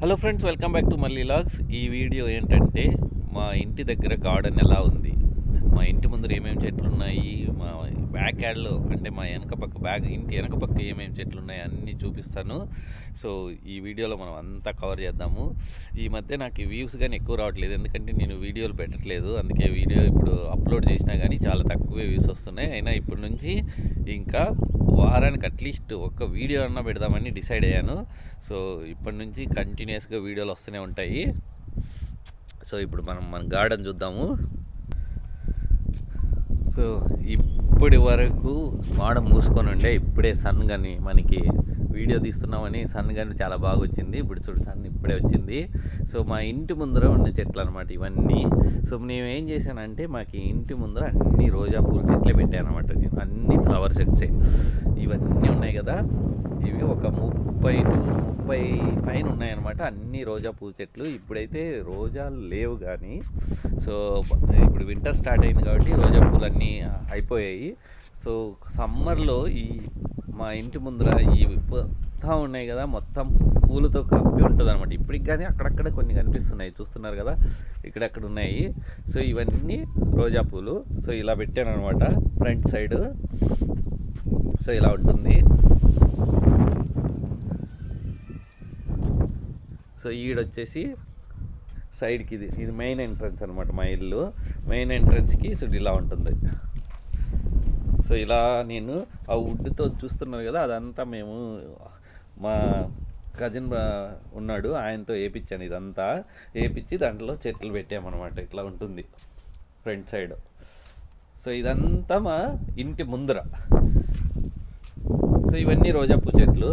Hello friends, welcome back to మళ్ళీ logs. ఈ video ఏంటంటే మా ఇంటి దగ్గర గార్డెన్ ఎలా ఉంది, మా ఇంటి ముందర ఏమేమి చెట్లు ఉన్నాయి, మా బ్యాక్ యార్డ్లో అంటే మా వెనక పక్క ఇంటి వెనక పక్క ఏమేమి చెట్లు ఉన్నాయి అన్నీ చూపిస్తాను. సో ఈ వీడియోలో మనం అంతా కవర్ చేద్దాము. ఈ మధ్య నాకు ఈ వ్యూస్ కానీ ఎక్కువ రావట్లేదు, ఎందుకంటే నేను వీడియోలు పెట్టట్లేదు. అందుకే వీడియో ఇప్పుడు అప్లోడ్ చేసినా కానీ చాలా తక్కువే వ్యూస్ వస్తున్నాయి. అయినా ఇప్పటి నుంచి ఇంకా వారానికి అట్లీస్ట్ ఒక్క వీడియో అన్నా పెడదామని డిసైడ్ అయ్యాను. సో ఇప్పటి నుంచి కంటిన్యూస్గా వీడియోలు వస్తూనే ఉంటాయి. సో ఇప్పుడు మన గార్డెన్ చూద్దాము. సో ఇప్పటి వరకు మాడ మూసుకొని ఉండే, ఇప్పుడే సన్ కానీ మనకి వీడియో తీస్తున్నామని సన్ కానీ చాలా బాగా వచ్చింది. ఇప్పుడు చూడు, సన్ ఇప్పుడే వచ్చింది. సో మా ఇంటి ముందర ఉన్న చెట్లు అనమాట ఇవన్నీ. సో నేను ఏం చేశానంటే, మాకు ఇంటి ముందర అన్ని రోజా పూల చెట్లే పెట్టాను అనమాట. అన్ని ఫ్లవర్ సెట్సే ఇవన్నీ ఉన్నాయి కదా. ఇవి ఒక 30 పైన ఉన్నాయన్నమాట, అన్ని రోజా పూల చెట్లు. ఇప్పుడైతే రోజాలు లేవు కానీ, సో ఇప్పుడు వింటర్ స్టార్ట్ అయింది కాబట్టి రోజా పూలు అన్నీ అయిపోయాయి. సో సమ్మర్లో ఈ మా ఇంటి ముందర ఈ మొత్తం ఉన్నాయి కదా, మొత్తం పూలతో కప్పి ఉంటుంది అనమాట. ఇప్పటికి కానీ అక్కడక్కడ కొన్ని కనిపిస్తున్నాయి, చూస్తున్నారు కదా, ఇక్కడక్కడ ఉన్నాయి. సో ఇవన్నీ రోజా పూలు. సో ఇలా పెట్టాను అనమాట ఫ్రంట్ సైడ్. సో ఇలా ఉంటుంది. సో ఈడొచ్చేసి సైడ్కి ఇది మెయిన్ ఎంట్రన్స్ అనమాట. మా ఇల్లు మెయిన్ ఎంట్రన్స్కి సో ఇలా ఉంటుంది. సో ఇలా నేను ఆ వుడ్తో చూస్తున్నారు కదా, అదంతా మేము మా కజిన్ ఉన్నాడు, ఆయనతో వేయించాను. ఇదంతా వేయించి దాంట్లో చెట్లు పెట్టామన్నమాట. ఇట్లా ఉంటుంది ఫ్రంట్ సైడ్. సో ఇదంతా మా ఇంటి ముందర. సో ఇవన్నీ రోజాపూ చెట్లు.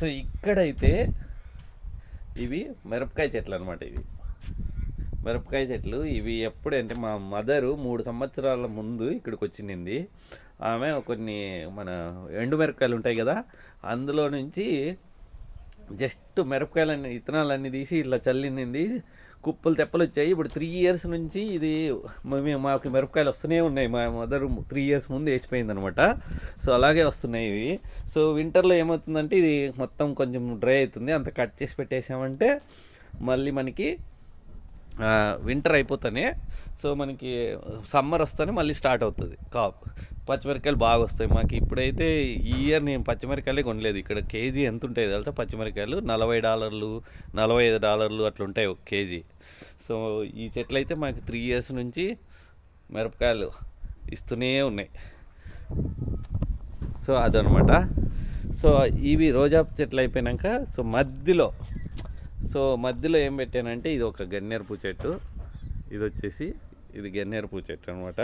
సో ఇక్కడైతే ఇవి మిరపకాయ చెట్లు అనమాట. ఇవి మిరపకాయ చెట్లు. ఇవి ఎప్పుడంటే మా మదరు 3 సంవత్సరాల ముందు ఇక్కడికి వచ్చింది. ఆమె కొన్ని మన ఎండు మిరపకాయలు ఉంటాయి కదా, అందులో నుంచి జస్ట్ మిరపకాయలన్నీ విత్తనాలన్నీ తీసి ఇట్లా చల్లింది. కుప్పలు తెప్పలు వచ్చాయి. ఇప్పుడు 3 years నుంచి ఇది మాకు మిరపకాయలు వస్తూనే ఉన్నాయి. మా మదర్ 3 years ముందు వేసిపోయింది అనమాట. సో అలాగే వస్తున్నాయి ఇవి. సో వింటర్లో ఏమవుతుందంటే ఇది మొత్తం కొంచెం డ్రై అవుతుంది. అంత కట్ చేసి పెట్టేసామంటే మళ్ళీ మనకి వింటర్ అయిపోతానే, సో మనకి సమ్మర్ వస్తేనే మళ్ళీ స్టార్ట్ అవుతుంది కాప్. పచ్చిమిరకాయలు బాగా వస్తాయి మాకు. ఇప్పుడైతే ఈ ఇయర్ నేను పచ్చిమిరకాయలే కొనలేదు. ఇక్కడ కేజీ ఎంత ఉంటాయి తెలుసా పచ్చిమిరకాయలు? $40, $45 అట్లా ఉంటాయి ఒక కేజీ. సో ఈ చెట్లు అయితే మాకు 3 years నుంచి మిరపకాయలు ఇస్తూనే ఉన్నాయి. సో అదనమాట. సో ఇవి రోజా చెట్లు అయిపోయాక సో మధ్యలో ఏం పెట్టానంటే, ఇది ఒక గన్నేరు పూ చెట్టు. ఇది గన్నేరు పూ చెట్టు అనమాట.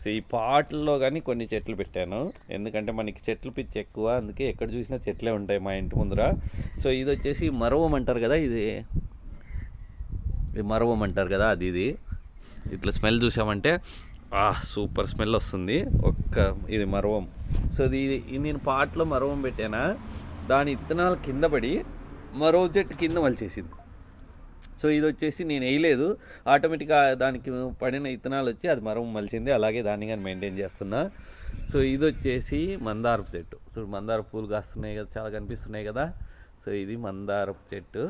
సో ఈ పాటల్లో కానీ కొన్ని చెట్లు పెట్టాను, ఎందుకంటే మనకి చెట్లు పిచ్చి ఎక్కువ, అందుకే ఎక్కడ చూసినా చెట్లే ఉంటాయి మా ఇంటి ముందర. సో ఇది వచ్చేసి మరవం అంటారు కదా, ఇది మరవం అంటారు కదా, ఇది ఇట్లా స్మెల్ చూసామంటే సూపర్ స్మెల్ వస్తుంది. ఇది మరవం. సో ఇది నేను పాటలో మరవం పెట్టానా, దాని విత్తనాలు కింద పడి మరో చెట్టు కింద మలిచేసింది. సో ఇది వచ్చేసి నేను వేయలేదు, ఆటోమేటిక్గా దానికి పడిన విత్తనాలు వచ్చి అది మరం మలిచింది. అలాగే దాన్ని కానీ మెయింటైన్ చేస్తున్నా. సో ఇది వచ్చేసి మందారపు చెట్టు. సో మందార పూలు కాస్తున్నాయి కదా, చాలా కనిపిస్తున్నాయి కదా. సో ఇది మందారపు చెట్టు.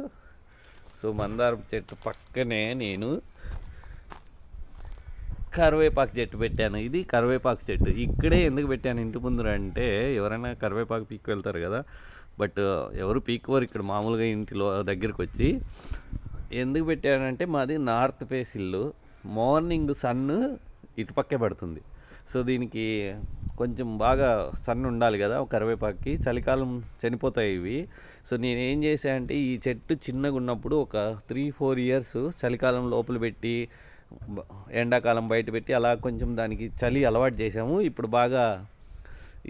సో మందారపు చెట్టు పక్కనే నేను కరివేపాకు చెట్టు పెట్టాను. ఇది కరివేపాకు చెట్టు. ఇక్కడే ఎందుకు పెట్టాను ఇంటి ముందర అంటే, ఎవరైనా కరివేపాకు పీక్కు వెళ్తారు కదా, బట్ ఎవరు పీక్కోరు ఇక్కడ మామూలుగా ఇంటిలో దగ్గరికి వచ్చి. ఎందుకు పెట్టానంటే, మాది నార్త్ ఫేస్ ఇల్లు, మార్నింగ్ సన్ ఇటుపక్కే పడుతుంది. సో దీనికి కొంచెం బాగా సన్ ఉండాలి కదా కరివేపాకుకి, చలికాలం చనిపోతాయి ఇవి. సో నేను ఏం చేశానంటే, ఈ చెట్టు చిన్నగా ఉన్నప్పుడు ఒక 3-4 years చలికాలం లోపల పెట్టి ఎండాకాలం బయట పెట్టి అలా కొంచెం దానికి చలి అలవాటు చేసాము. ఇప్పుడు బాగా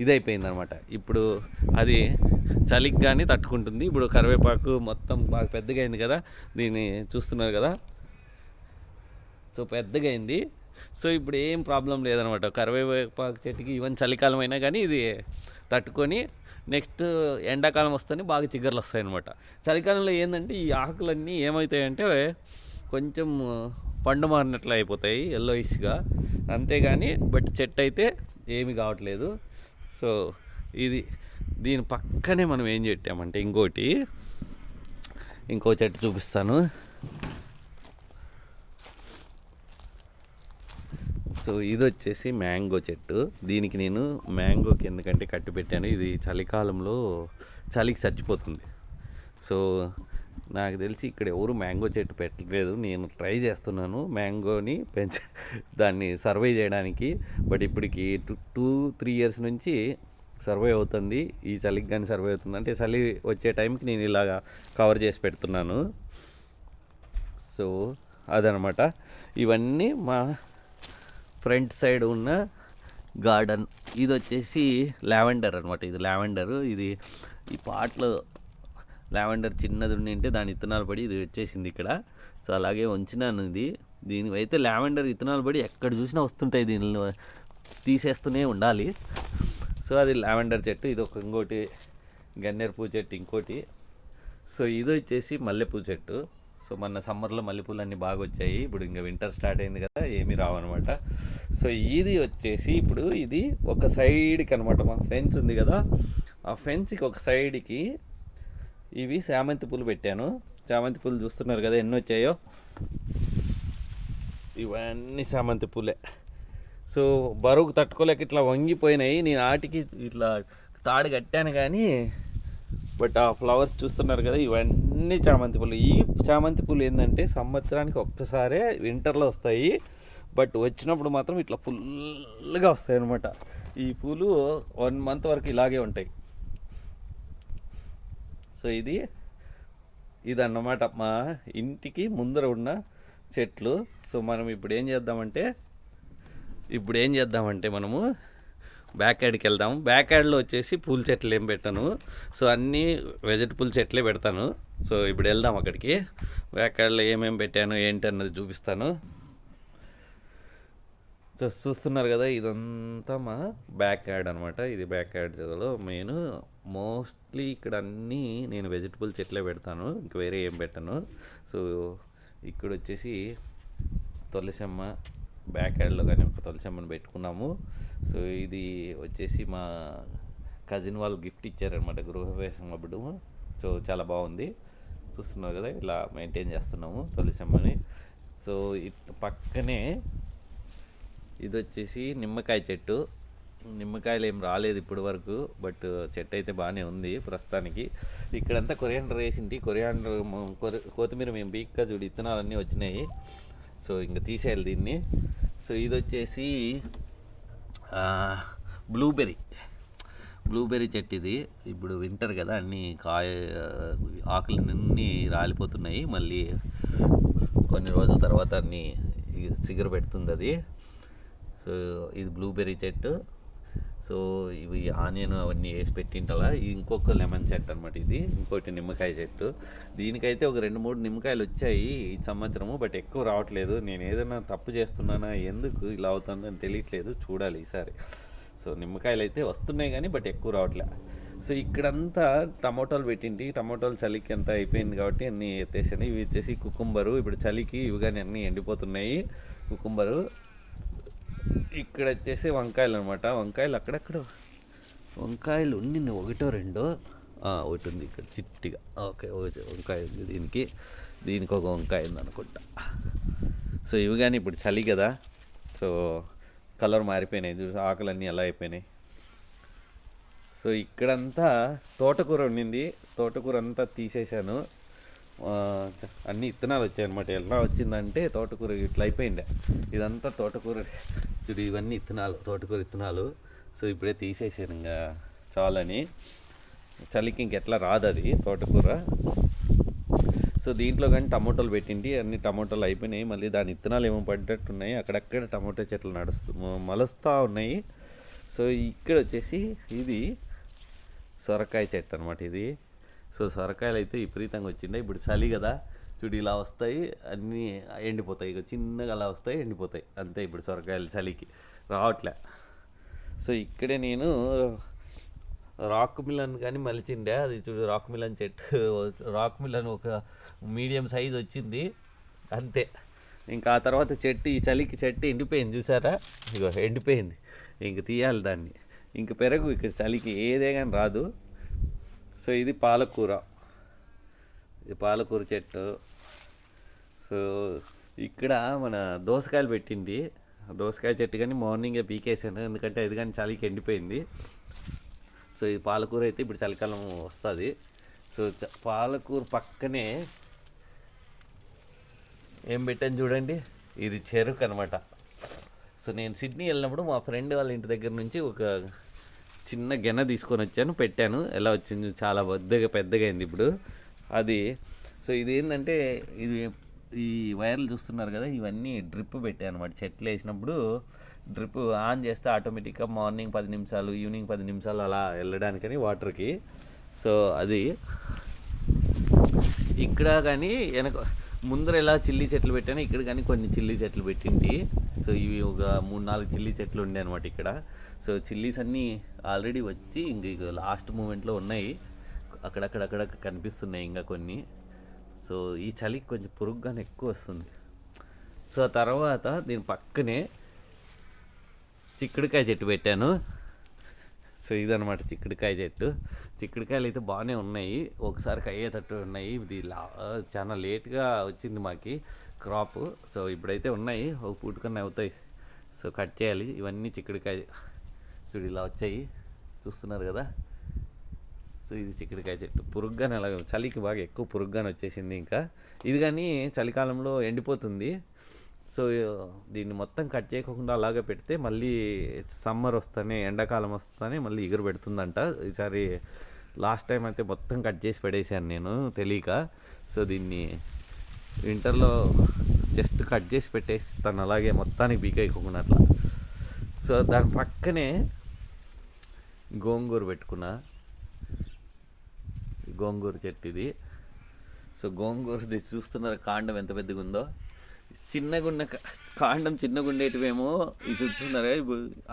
ఇదైపోయింది అనమాట. ఇప్పుడు అది చలికి కానీ తట్టుకుంటుంది. ఇప్పుడు కరివేపాకు మొత్తం బాగా పెద్దగా అయింది కదా, దీన్ని చూస్తున్నారు కదా. సో పెద్దగా అయింది. సో ఇప్పుడు ఏం ప్రాబ్లం లేదనమాట కరివేపాకు చెట్టుకి. ఈవెన్ చలికాలం అయినా కానీ ఇది తట్టుకొని నెక్స్ట్ ఎండాకాలం వస్తేనే బాగా చిగుర్లు వస్తాయన్నమాట. చలికాలంలో ఏంటంటే ఈ ఆకులన్నీ ఏమవుతాయంటే కొంచెం పండు మారినట్లు అయిపోతాయి, ఎల్లోయిష్గా, అంతేగాని బట్ చెట్టు అయితే ఏమి కావట్లేదు. సో దీని పక్కనే మనం ఏం పెట్టామంటే, ఇంకోటి ఇంకో చెట్టు చూపిస్తాను. సో ఇది వచ్చేసి మ్యాంగో చెట్టు. దీనికి నేను మ్యాంగోకి ఎందుకంటే కట్టి పెట్టాను, ఇది చలికాలంలో చలికి చచ్చిపోతుంది. సో నాకు తెలిసి ఇక్కడ ఎవరు మ్యాంగో చెట్టు పెట్టలేదు. నేను ట్రై చేస్తున్నాను మ్యాంగోని దాన్ని సర్వే చేయడానికి. బట్ ఇప్పటికి 2-3 ఇయర్స్ నుంచి సర్వే అవుతుంది. ఈ చలికి కానీ సర్వే అవుతుంది అంటే చలి వచ్చే టైంకి నేను ఇలాగా కవర్ చేసి పెడుతున్నాను. సో అదనమాట. ఇవన్నీ మా ఫ్రంట్ సైడ్ ఉన్న గార్డెన్. ఇది వచ్చేసి లావెండర్ అనమాట. ఇది లావెండరు. ఇది ఈ పాట్లో లావెండర్ చిన్నది ఉండింటే దాని ఇత్తనాలు పడి ఇది వచ్చేసింది ఇక్కడ. సో అలాగే ఉంచినాను ఇది. దీనికి అయితే లావెండర్ ఇత్తనాలు పడి ఎక్కడ చూసినా వస్తుంటాయి, దీనిలో తీసేస్తూనే ఉండాలి. సో అది లావెండర్ చెట్టు. ఇది ఒక ఇంకోటి గన్నేరు పూ చెట్టు ఇంకోటి. సో ఇది వచ్చేసి మల్లెపూ చెట్టు. సో మొన్న సమ్మర్లో మల్లెపూలు అన్నీ బాగా వచ్చాయి. ఇప్పుడు ఇంకా వింటర్ స్టార్ట్ అయింది కదా, ఏమీ రావన్నమాట. సో ఇది వచ్చేసి ఇప్పుడు ఇది ఒక సైడ్కి అనమాట, మా ఫెన్స్ ఉంది కదా, ఆ ఫెన్స్కి ఒక సైడ్కి ఇవి చామంతి పూలు పెట్టాను. చామంతి పూలు చూస్తున్నారు కదా ఎన్ని వచ్చాయో, ఇవన్నీ చామంతి పూలే. సో బరువుకు తట్టుకోలేక ఇట్లా వంగిపోయినాయి. నేను ఆటికి ఇట్లా తాడు కట్టాను కానీ, బట్ ఆ ఫ్లవర్స్ చూస్తున్నారు కదా ఇవన్నీ చామంతి పూలు. ఈ చామంతి పూలు ఏంటంటే సంవత్సరానికి ఒక్కసారే వింటర్లో వస్తాయి. బట్ వచ్చినప్పుడు మాత్రం ఇట్లా ఫుల్గా వస్తాయి అన్నమాట. ఈ పూలు 1 మంత్ వరకు ఇలాగే ఉంటాయి. సో ఇదన్నమాట మా ఇంటికి ముందర ఉన్న చెట్లు. సో మనం ఇప్పుడు ఏం చేద్దామంటే మనము బ్యాక్ యార్డ్కి వెళ్దాము. బ్యాక్ యార్డ్లో వచ్చేసి పూల చెట్లు ఏం పెట్టాను, సో అన్నీ వెజిటబుల్ చెట్లే పెడతాను. సో ఇప్పుడు వెళ్దాం అక్కడికి. బ్యాక్ యార్డ్లో ఏమేమి పెట్టాను ఏంటి అన్నది చూపిస్తాను. సో చూస్తున్నారు కదా ఇదంతా మా బ్యాక్ యార్డ్ అనమాట. ఇది బ్యాక్ యార్డ్లో మెయిన్ మోస్ట్లీ ఇక్కడ అన్నీ నేను వెజిటబుల్ చెట్లే పెడతాను, ఇంక వేరే ఏం పెట్టాను. సో ఇక్కడ వచ్చేసి తులసమ్మ బ్యాక్ యార్డ్లో కానీ ఒక తులసమ్మని పెట్టుకున్నాము. సో ఇది వచ్చేసి మా కజిన్ వాళ్ళు గిఫ్ట్ ఇచ్చారనమాట గృహప్రవేశం అప్పుడు. సో చాలా బాగుంది. చూస్తున్నారు కదా ఇలా మెయింటైన్ చేస్తున్నాము తులసమ్మని. సో పక్కనే ఇది వచ్చేసి నిమ్మకాయ చెట్టు. నిమ్మకాయలు ఏం రాలేదు ఇప్పటి వరకు, బట్ చెట్టు అయితే బాగానే ఉంది ప్రస్తుతానికి. ఇక్కడంతా కొరియాండర్ వేసింటి. కొత్తిమీర మేము బీక్గా చూడు ఇత్తనాలన్నీ వచ్చినాయి. సో ఇంకా తీసేయాలి దీన్ని. సో ఇది వచ్చేసి బ్లూబెర్రీ చెట్టు. ఇది ఇప్పుడు వింటర్ కదా, అన్నీ ఆకులన్నీ రాలిపోతున్నాయి. మళ్ళీ కొన్ని రోజుల తర్వాత అన్నీ చిగురు పెడుతుంది అది. సో ఇది బ్లూబెర్రీ చెట్టు. సో ఇవి ఆనియన్ అవన్నీ వేసి పెట్టింటలా. ఇంకొక లెమన్ చెట్టు అనమాట ఇది. ఇంకోటి నిమ్మకాయ చెట్టు. దీనికైతే ఒక 2-3 నిమ్మకాయలు వచ్చాయి ఈ సంవత్సరము, బట్ ఎక్కువ రావట్లేదు. నేను ఏదైనా తప్పు చేస్తున్నానా, ఎందుకు ఇలా అవుతుందని తెలియట్లేదు, చూడాలి ఈసారి. సో నిమ్మకాయలు అయితే వస్తున్నాయి కానీ బట్ ఎక్కువ రావట్లే. సో ఇక్కడంతా టమోటాలు పెట్టింటి. టమోటాలు చలికి అంతా అయిపోయింది కాబట్టి అన్నీ ఎత్తేసాను. ఇవి వచ్చేసి కుకుంబరు. ఇప్పుడు చలికి ఇవి కానీ అన్నీ ఎండిపోతున్నాయి కుకుంబరు. ఇక్కడ వచ్చేసి వంకాయలు అనమాట. వంకాయలు అక్కడక్కడ వంకాయలు ఉండి 1-2 ఒకటి ఉంది ఇక్కడ చిట్టిగా. ఓకే వంకాయ ఉంది దీనికి ఒక వంకాయ ఉంది అనుకుంటా. సో ఇవి కానీ ఇప్పుడు చలి కదా, సో కలర్ మారిపోయినాయి, చూసి ఆకులన్నీ ఎలా అయిపోయినాయి. సో ఇక్కడంతా తోటకూర ఉండింది. తోటకూర అంతా తీసేసాను. అన్ని ఇత్తనాలు వచ్చాయి అనమాట. ఎలా వచ్చిందంటే తోటకూర ఇట్లా అయిపోయింది. ఇదంతా తోటకూర చూడు, ఇవన్నీ ఇత్తనాలు, తోటకూర ఇత్తనాలు. సో ఇప్పుడే తీసేసాను ఇంకా చాలని. చలికి ఇంకెట్లా రాదు అది తోటకూర. సో దీంట్లో కానీ టమోటాలు పెట్టింటి. అన్ని టమోటాలు అయిపోయినాయి. మళ్ళీ దాని ఇత్తనాలు ఏమో పడ్డట్టున్నాయి. అక్కడక్కడ టమోటా చెట్లు మొలుస్తూ ఉన్నాయి. సో ఇక్కడ వచ్చేసి ఇది సొరకాయ చెట్టు అనమాట ఇది. సో సొరకాయలు అయితే విపరీతంగా వచ్చిండే. ఇప్పుడు చలి కదా చూడు ఇలా వస్తాయి, అన్నీ ఎండిపోతాయి. ఇక చిన్నగా అలా వస్తాయి, ఎండిపోతాయి అంతే. ఇప్పుడు సొరకాయలు చలికి రావట్లే. సో ఇక్కడే నేను రాక్ మిలన్ కానీ మలిచిండే. అది చూడు రాక్ మిలన్ చెట్టు. రాక్ మిలన్ ఒక మీడియం సైజ్ వచ్చింది అంతే. ఇంకా ఆ తర్వాత చెట్టు ఈ చలికి చెట్టు ఎండిపోయింది చూసారా, ఇగో ఎండిపోయింది. ఇంక తీయాలి దాన్ని. ఇంక పెరగు ఇక్కడ చలికి ఏదే కానీ రాదు. సో ఇది పాలకూర. ఇది పాలకూర చెట్టు. సో ఇక్కడ మన దోసకాయలు పెట్టింది. దోసకాయ చెట్టు కానీ మార్నింగే పీకేసాను, ఎందుకంటే అది కానీ చలికి ఎండిపోయింది. సో ఈ పాలకూర అయితే ఇప్పుడు చలికాలం వస్తుంది. సో పాలకూర పక్కనే ఏం పెట్టాను చూడండి, ఇది చెరుకు అనమాట. సో నేను సిడ్నీ వెళ్ళినప్పుడు మా ఫ్రెండ్ వాళ్ళ ఇంటి దగ్గర నుంచి ఒక చిన్న గెన తీసుకొని వచ్చాను, పెట్టాను. ఎలా వచ్చింది, చాలా పెద్దగా అయింది ఇప్పుడు అది. సో ఇది ఏంటంటే ఇది ఈ వైర్లు చూస్తున్నారు కదా, ఇవన్నీ డ్రిప్ పెట్టాను అనమాట. చెట్లు వేసినప్పుడు డ్రిప్ ఆన్ చేస్తే ఆటోమేటిక్గా మార్నింగ్ 10 నిమిషాలు, ఈవినింగ్ 10 నిమిషాలు అలా వెళ్ళడానికని వాటర్కి. సో అది ఇక్కడ కానీ వెనక ముందర ఎలా చిల్లీ చెట్లు పెట్టాను, ఇక్కడ కానీ కొన్ని చిల్లీ చెట్లు పెట్టింది. సో ఇవి ఒక 3-4 చిల్లీ చెట్లు ఉండే అనమాట ఇక్కడ. సో చిల్లీస్ అన్నీ ఆల్రెడీ వచ్చి ఇంక లాస్ట్ మూమెంట్లో ఉన్నాయి, అక్కడక్కడ కనిపిస్తున్నాయి ఇంకా కొన్ని. సో ఈ చలికి కొంచెం పురుగుగానే ఎక్కువ వస్తుంది. సో ఆ తర్వాత దీని పక్కనే చిక్కుడుకాయ చెట్టు పెట్టాను. సో ఇదనమాట చిక్కుడుకాయ చెట్టు. చిక్కుడుకాయలు అయితే బాగానే ఉన్నాయి, ఒకసారి అయ్యేటట్టు ఉన్నాయి. ఇది చాలా లేట్గా వచ్చింది మాకి క్రాప్. సో ఇప్పుడైతే ఉన్నాయి, ఒక పూటకన్నా అవుతాయి. సో కట్ చేయాలి. ఇవన్నీ చిక్కుడుకాయ చూడు ఇలా వచ్చాయి, చూస్తున్నారు కదా. సో ఇది చిక్కుడుకాయ చెట్టు. పురుగుగానే అలాగే చలికి బాగా ఎక్కువ పురుగుగానే వచ్చేసింది. ఇంకా ఇది కానీ చలికాలంలో ఎండిపోతుంది. సో దీన్ని మొత్తం కట్ చేయకుండా అలాగే పెడితే మళ్ళీ సమ్మర్ వస్తానే, ఎండాకాలం వస్తానే మళ్ళీ ఎగురు పెడుతుందంట. ఈసారి లాస్ట్ టైం అయితే మొత్తం కట్ చేసి పడేసాను నేను తెలియక. సో దీన్ని వింటర్లో జస్ట్ కట్ చేసి పెట్టేస్తాను అలాగే, మొత్తానికి బీకేయకుండా అట్లా. సో దాని పక్కనే గోంగూర పెట్టుకున్నా, గోంగూర చెట్టు ఇది. సో గోంగూరది చూస్తున్నారు కాండం ఎంత పెద్దగా ఉందో. చిన్నగున్న కాండం చిన్నగా ఉండేటివేమో ఇది చూస్తున్నారా,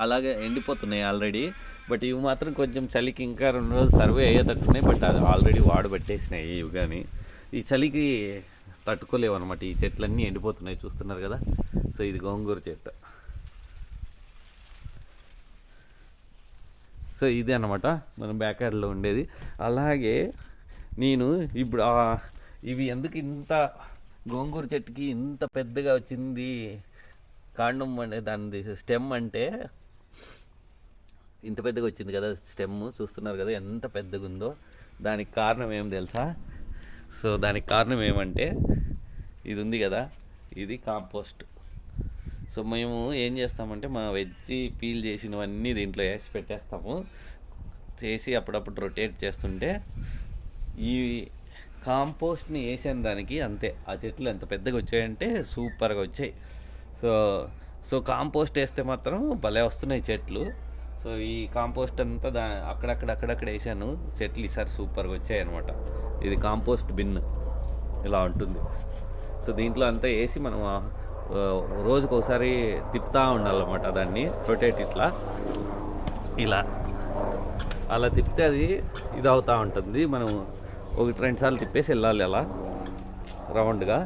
అలాగే ఎండిపోతున్నాయి ఆల్రెడీ. బట్ ఇవి మాత్రం కొంచెం చలికి ఇంకా 2 రోజులు సర్వే అయ్యేటట్టున్నాయి. బట్ అది ఆల్రెడీ వాడబట్టేసినాయి ఇవి. కానీ ఈ చలికి తట్టుకోలేవు అనమాట, ఈ చెట్లన్నీ ఎండిపోతున్నాయి చూస్తున్నారు కదా. సో ఇది గోంగూర చెట్టు. సో ఇది అనమాట మన బ్యాక్ యార్డ్లో ఉండేది. అలాగే నేను ఇప్పుడు ఇవి ఎందుకు ఇంత గోంగూర చెట్టుకి ఇంత పెద్దగా వచ్చింది కాండం అంటే, దాని స్టెమ్ అంటే ఇంత పెద్దగా వచ్చింది కదా స్టెమ్, చూస్తున్నారు కదా ఎంత పెద్దగా ఉందో. దానికి కారణం ఏం తెలుసా? సో దానికి కారణం ఏమంటే ఇది ఉంది కదా, ఇది కాంపోస్ట్. సో మేము ఏం చేస్తామంటే మా వెజ్ పీల్ చేసినవన్నీ దీంట్లో వేసి పెట్టేస్తాము, చేసి అప్పుడప్పుడు రొటేట్ చేస్తుంటే ఈ కాంపోస్ట్ని వేసిన దానికి అంతే. ఆ చెట్లు ఎంత పెద్దగా వచ్చాయంటే సూపర్గా వచ్చాయి. సో కాంపోస్ట్ వేస్తే మాత్రం భలే వస్తున్నాయి చెట్లు. సో ఈ కాంపోస్ట్ అంతా అక్కడక్కడ వేసాను, చెట్లు ఈసారి సూపర్గా వచ్చాయి అనమాట. ఇది కాంపోస్ట్ బిన్ ఇలా ఉంటుంది. సో దీంట్లో అంతా వేసి మనం రోజుకు ఒకసారి తిప్పుతూ ఉండాలన్నమాట, దాన్ని రొటేట్ ఇలా అలా తిప్పితే అది ఇది అవుతూ ఉంటుంది. మనం 1-2 సార్లు తిప్పేసి వెళ్ళాలి అలా రౌండ్గా.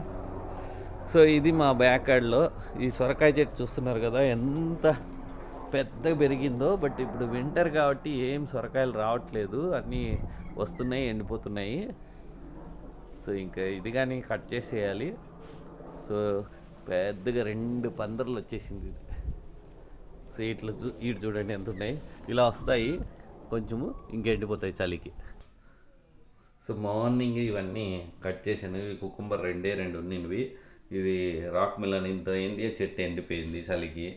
సో ఇది మా బ్యాక్ యార్డ్లో ఈ సొరకాయ చెట్టు చూస్తున్నారు కదా ఎంత పెద్దగా పెరిగిందో. బట్ ఇప్పుడు వింటర్ కాబట్టి ఏం సొరకాయలు రావట్లేదు, అన్నీ వస్తున్నాయి, ఎండిపోతున్నాయి. సో ఇంకా ఇది కానీ కట్ చేసేయాలి. సో పెద్దగా 2 పందిర్లు వచ్చేసింది ఇది. సో ఇటు చూడండి ఎంత ఉన్నాయి, ఇలా వస్తాయి కొంచెము, ఇంకెండిపోతాయి చలికి. సో మార్నింగ్ ఇవన్నీ కట్ చేసాను. ఇవి కుకుంబర్ 2 ఉన్నినవి. ఇది రాక్ మిలన్ ఇంత అయింది, చెట్టు ఎండిపోయింది చలికి.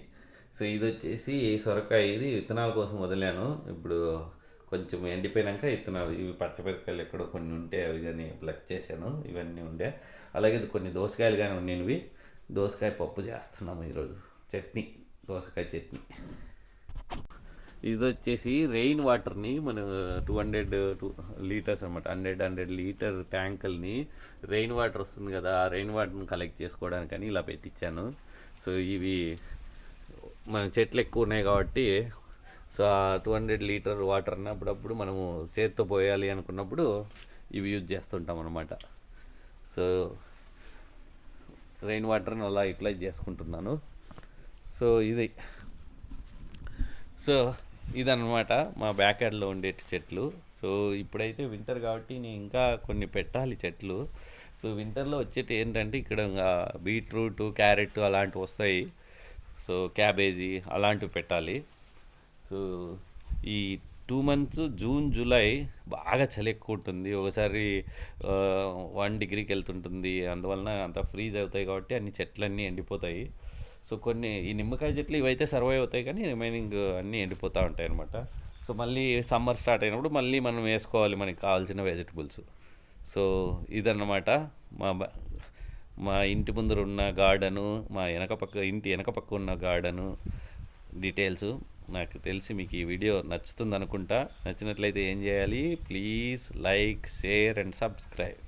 సో ఇది వచ్చేసి సొరకాయ, ఇది విత్తనాల కోసం వదిలాను. ఇప్పుడు కొంచెం ఎండిపోయినాక విత్తనాలు, ఇవి పచ్చమిరపకాయలు ఎక్కడో కొన్ని ఉంటే అవి కానీ ప్లక్ చేశాను, ఇవన్నీ ఉండే. అలాగే కొన్ని దోసకాయలు కానీ ఉన్నినవి, దోసకాయ పప్పు చేస్తున్నాము ఈరోజు, చట్నీ, దోసకాయ చట్నీ. ఇది వచ్చేసి రెయిన్ వాటర్ని మనం 200 లీటర్స్ అనమాట, 100 లీటర్ ట్యాంకుల్ని రెయిన్ వాటర్ వస్తుంది కదా, ఆ రెయిన్ వాటర్ని కలెక్ట్ చేసుకోవడానికని ఇలా పెట్టించాను. సో ఇవి మన చెట్లు ఎక్కువ ఉన్నాయి కాబట్టి, సో ఆ 200 లీటర్ వాటర్ని అప్పుడప్పుడు మనము చేతితో పోయాలి అనుకున్నప్పుడు ఇవి యూజ్ చేస్తుంటాం అనమాట. సో రెయిన్ వాటర్ని అలా యూటిలైజ్ చేసుకుంటున్నాను. సో ఇది. సో ఇదన్నమాట మా బ్యాక్ యార్డ్లో ఉండే చెట్లు. సో ఇప్పుడైతే వింటర్ కాబట్టి నేను ఇంకా కొన్ని పెట్టాలి చెట్లు. సో వింటర్లో వచ్చేటి ఏంటంటే ఇక్కడ బీట్రూట్, క్యారెట్ అలాంటివి వస్తాయి. సో క్యాబేజీ అలాంటివి పెట్టాలి. సో ఈ 2 మంత్స్ జూన్ జూలై బాగా చలి ఎక్కువ ఉంటుంది. ఒకసారి 1 డిగ్రీకి వెళ్తుంటుంది. అందువలన అంత ఫ్రీజ్ అవుతాయి కాబట్టి అన్ని చెట్లన్నీ ఎండిపోతాయి. సో కొన్ని ఈ నిమ్మకాయ చెట్లు ఇవైతే సర్వైవ్ అవుతాయి కానీ రిమైనింగ్ అన్నీ ఎండిపోతూ ఉంటాయి అనమాట. సో మళ్ళీ సమ్మర్ స్టార్ట్ అయినప్పుడు మళ్ళీ మనం వేసుకోవాలి మనకి కావాల్సిన వెజిటబుల్స్. సో ఇదన్నమాట మా మా ఇంటి ముందర ఉన్న గార్డెను, మా ఇంటి వెనక పక్క ఉన్న గార్డెను డీటెయిల్స్. నాకు తెలిసి మీకు ఈ వీడియో నచ్చుతుంది అనుకుంటా. నచ్చినట్లయితే ఏం చేయాలి? Please like, share and subscribe.